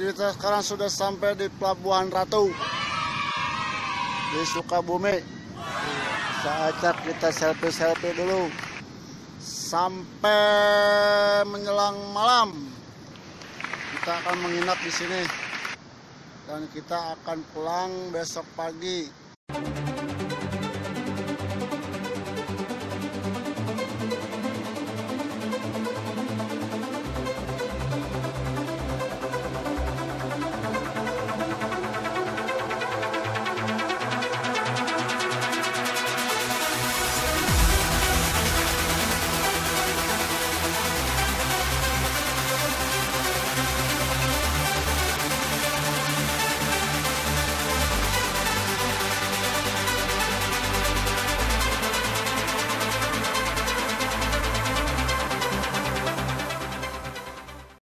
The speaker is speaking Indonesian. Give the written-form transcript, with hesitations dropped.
Kita sekarang sudah sampai di Pelabuhan Ratu di Sukabumi. Saatnya kita selfie-selfie dulu sampai menjelang malam. Kita akan menginap di sini dan kita akan pulang besok pagi.